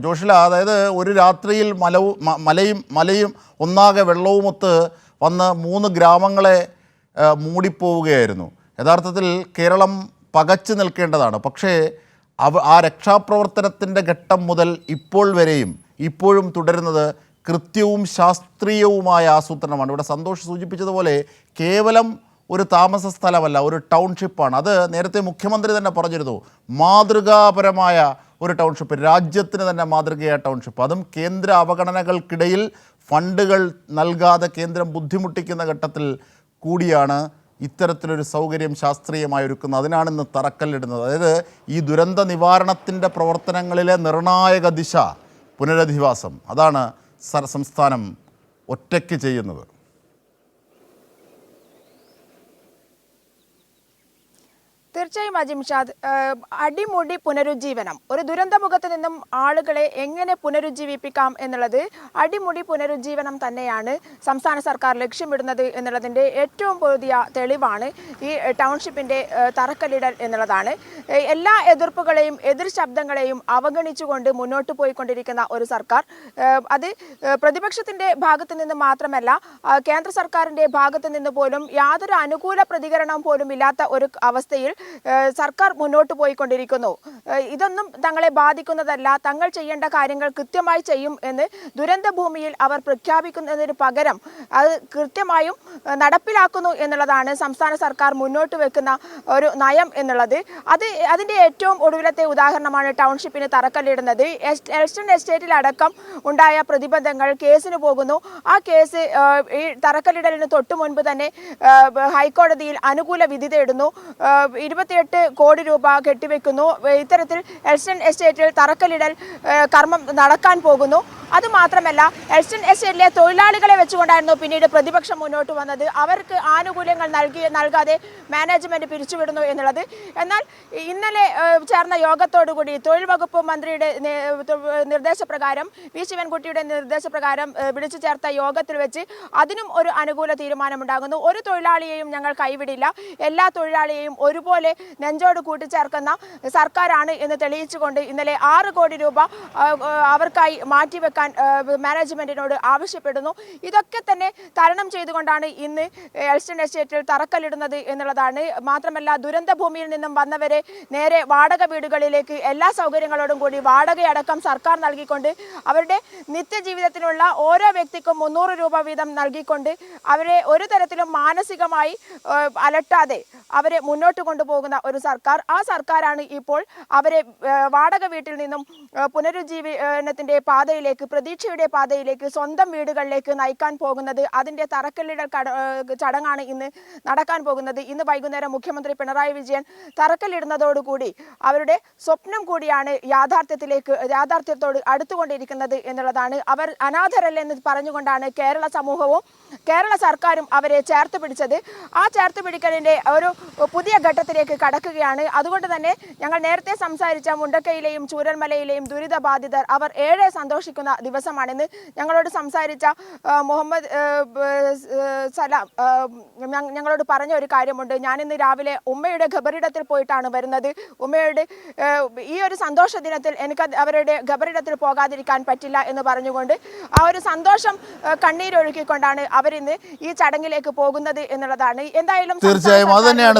ജോഷില, അതായത് ഒരു രാത്രിയിൽ മലയും ഒന്നാകെ വെള്ളവുമൊത്ത് വന്ന് 3 ഗ്രാമങ്ങളെ മൂടിപ്പോവുകയായിരുന്നു. യഥാർത്ഥത്തിൽ കേരളം പകച്ചു നിൽക്കേണ്ടതാണ്. പക്ഷേ ആ രക്ഷാപ്രവർത്തനത്തിൻ്റെ ഘട്ടം മുതൽ ഇപ്പോൾ വരെയും ഇപ്പോഴും തുടരുന്നത് കൃത്യവും ശാസ്ത്രീയവുമായ ആസൂത്രണമാണ്. ഇവിടെ സന്തോഷ് സൂചിപ്പിച്ചതുപോലെ കേവലം ഒരു താമസ സ്ഥലമല്ല, ഒരു ടൗൺഷിപ്പാണ്. അത് നേരത്തെ മുഖ്യമന്ത്രി തന്നെ പറഞ്ഞിരുന്നു, മാതൃകാപരമായ ഒരു ടൗൺഷിപ്പ്, രാജ്യത്തിന് തന്നെ മാതൃകയായ ടൗൺഷിപ്പ്. അതും കേന്ദ്ര അവഗണനകൾക്കിടയിൽ ഫണ്ടുകൾ നൽകാതെ കേന്ദ്രം ബുദ്ധിമുട്ടിക്കുന്ന ഘട്ടത്തിൽ കൂടിയാണ് ഇത്തരത്തിലൊരു സൗകര്യം ശാസ്ത്രീയമായി ഒരുക്കുന്നത്. അതിനാണ് ഇന്ന് തറക്കല്ലിടുന്നത്. അതായത് ഈ ദുരന്ത നിവാരണത്തിൻ്റെ പ്രവർത്തനങ്ങളിലെ നിർണായക ദിശ പുനരധിവാസം, അതാണ് സംസ്ഥാനം ഒറ്റയ്ക്ക് ചെയ്യുന്നത്. തീർച്ചയായും അജിംഷാദ്, അടിമുടി പുനരുജ്ജീവനം, ഒരു ദുരന്തമുഖത്ത് നിന്നും ആളുകളെ എങ്ങനെ പുനരുജ്ജീവിപ്പിക്കാം എന്നുള്ളത് അടിമുടി പുനരുജ്ജീവനം തന്നെയാണ് സംസ്ഥാന സർക്കാർ ലക്ഷ്യമിടുന്നത് എന്നുള്ളതിൻ്റെ ഏറ്റവും പുതിയ തെളിവാണ് ഈ ടൗൺഷിപ്പിൻ്റെ തറക്കല്ലിടൽ എന്നുള്ളതാണ്. എല്ലാ എതിർപ്പുകളെയും എതിർ ശബ്ദങ്ങളെയും അവഗണിച്ചുകൊണ്ട് മുന്നോട്ട് പോയിക്കൊണ്ടിരിക്കുന്ന ഒരു സർക്കാർ, അത് പ്രതിപക്ഷത്തിൻ്റെ ഭാഗത്തു നിന്ന് മാത്രമല്ല കേന്ദ്ര സർക്കാരിൻ്റെ ഭാഗത്തു നിന്ന് പോലും യാതൊരു അനുകൂല പ്രതികരണം പോലും ഇല്ലാത്ത ഒരു അവസ്ഥയിൽ സർക്കാർ മുന്നോട്ട് പോയിക്കൊണ്ടിരിക്കുന്നു. ഇതൊന്നും തങ്ങളെ ബാധിക്കുന്നതല്ല, തങ്ങൾ ചെയ്യേണ്ട കാര്യങ്ങൾ കൃത്യമായി ചെയ്യും എന്ന് ദുരന്ത ഭൂമിയിൽ അവർ പ്രഖ്യാപിക്കുന്നതിന് പകരം അത് കൃത്യമായും നടപ്പിലാക്കുന്നു എന്നുള്ളതാണ് സംസ്ഥാന സർക്കാർ മുന്നോട്ട് വെക്കുന്ന ഒരു നയം എന്നുള്ളത്. അതിൻ്റെ ഏറ്റവും ഒടുവിലത്തെ ഉദാഹരണമാണ് ടൗൺഷിപ്പിന് തറക്കല്ലിടുന്നത്. എൽസ്റ്റൺ എസ്റ്റേറ്റിലടക്കം ഉണ്ടായ പ്രതിബന്ധങ്ങൾ കേസിന് പോകുന്നു. ആ കേസ് ഈ തറക്കല്ലിടലിന് തൊട്ടു മുൻപ് തന്നെ ഹൈക്കോടതിയിൽ അനുകൂല വിധി തേടുന്നു. 28 കോടി രൂപ കെട്ടിവെക്കുന്നു. ഇത്തരത്തിൽ എൽസ്റ്റൺ എസ്റ്റേറ്റിൽ തറക്കല്ലിടൽ കർമ്മം നടക്കാൻ പോകുന്നു. അതുമാത്രമല്ല, എൽസ്റ്റൺ എസ്റ്റേറ്റിലെ തൊഴിലാളികളെ വെച്ചുകൊണ്ടായിരുന്നു പിന്നീട് പ്രതിപക്ഷം മുന്നോട്ട് വന്നത്. അവർക്ക് ആനുകൂല്യങ്ങൾ നൽകാതെ മാനേജ്മെന്റ് പിരിച്ചുവിടുന്നു എന്നുള്ളത്. എന്നാൽ ഇന്നലെ ചേർന്ന യോഗത്തോടുകൂടി തൊഴിൽ വകുപ്പ് മന്ത്രിയുടെ നിർദ്ദേശപ്രകാരം, വി ശിവൻകുട്ടിയുടെ നിർദ്ദേശപ്രകാരം വിളിച്ചു ചേർത്ത യോഗത്തിൽ വെച്ച് അതിനും ഒരു അനുകൂല തീരുമാനമുണ്ടാകുന്നു. ഒരു തൊഴിലാളിയെയും ഞങ്ങൾ കൈവിടില്ല, എല്ലാ തൊഴിലാളിയെയും ഒരുപോലെ നെഞ്ചോട് കൂട്ടിച്ചേർക്കുന്ന സർക്കാരാണ് എന്ന് തെളിയിച്ചുകൊണ്ട് ഇന്നലെ 6 കോടി രൂപ അവർക്കായി മാറ്റിവെക്കാൻ മാനേജ്മെന്റിനോട് ആവശ്യപ്പെടുന്നു. ഇതൊക്കെ തന്നെ തരണം ചെയ്തുകൊണ്ടാണ് ഇന്ന് എൽസ്റ്റൺ എസ്റ്റേറ്റിൽ തറക്കല്ലിടുന്നത് എന്നുള്ളതാണ്. മാത്രമല്ല, ദുരന്ത ഭൂമിയിൽ നിന്നും വന്നവരെ നേരെ വാടക വീടുകളിലേക്ക് എല്ലാ സൗകര്യങ്ങളോടും കൂടി വാടകയടക്കം സർക്കാർ നൽകിക്കൊണ്ട് അവരുടെ നിത്യജീവിതത്തിനുള്ള ഓരോ വ്യക്തിക്കും 300 രൂപ വീതം നൽകിക്കൊണ്ട് അവരെ ഒരു തരത്തിലും മാനസികമായി അലട്ടാതെ അവരെ മുന്നോട്ട് കൊണ്ടുപോകുന്ന ഒരു സർക്കാർ. ആ സർക്കാരാണ് ഇപ്പോൾ അവരെ വാടക വീട്ടിൽ നിന്നും പുനരുജ്ജീവനത്തിന്റെ പാതയിലേക്ക്, പ്രതീക്ഷയുടെ പാതയിലേക്ക്, സ്വന്തം വീടുകളിലേക്ക് നയിക്കാൻ പോകുന്നത്. അതിന്റെ തറക്കല്ലിടൽ ചടങ്ങാണ് ഇന്ന് നടക്കാൻ പോകുന്നത്. ഇന്ന് വൈകുന്നേരം മുഖ്യമന്ത്രി പിണറായി വിജയൻ തറക്കല്ലിടുന്നതോടുകൂടി അവരുടെ സ്വപ്നം കൂടിയാണ് യാഥാർത്ഥ്യത്തോട് അടുത്തുകൊണ്ടിരിക്കുന്നത് എന്നുള്ളതാണ്. അവർ അനാഥരല്ലെന്ന് പറഞ്ഞുകൊണ്ടാണ് കേരള സമൂഹവും കേരള സർക്കാരും അവരെ ചേർത്ത് പിടിച്ചത്. ആ ചേർത്ത് പിടിക്കലിന്റെ ഒരു പുതിയ ഘട്ടത്തിലേക്ക് കടക്കുകയാണ്. അതുകൊണ്ട് തന്നെ ഞങ്ങൾ നേരത്തെ സംസാരിച്ച മുണ്ടക്കയിലെയും ചൂരൽമലയിലെയും ദുരിതബാധിതർ അവർ ഏറെ സന്തോഷിക്കുന്ന ദിവസമാണെന്ന് ഞങ്ങളോട് സംസാരിച്ച മുഹമ്മദ് സലാം ഞങ്ങളോട് പറഞ്ഞ ഒരു കാര്യമുണ്ട്. ഞാനിന്ന് രാവിലെ ഉമ്മയുടെ ഖബറിടത്തിൽ പോയിട്ടാണ് വരുന്നത്. ഉമ്മയുടെ ഈ ഒരു സന്തോഷ ദിനത്തിൽ എനിക്ക് അവരുടെ ഖബറിടത്തിൽ പോകാതിരിക്കാൻ പറ്റില്ല എന്ന് പറഞ്ഞുകൊണ്ട് ആ ഒരു സന്തോഷം കണ്ണീരൊഴുക്കിക്കൊണ്ടാണ് അവരിന്ന് ഈ ചടങ്ങിലേക്ക് പോകുന്നത് എന്നുള്ളതാണ്. എന്തായാലും തീർച്ചയായും അത് തന്നെയാണ്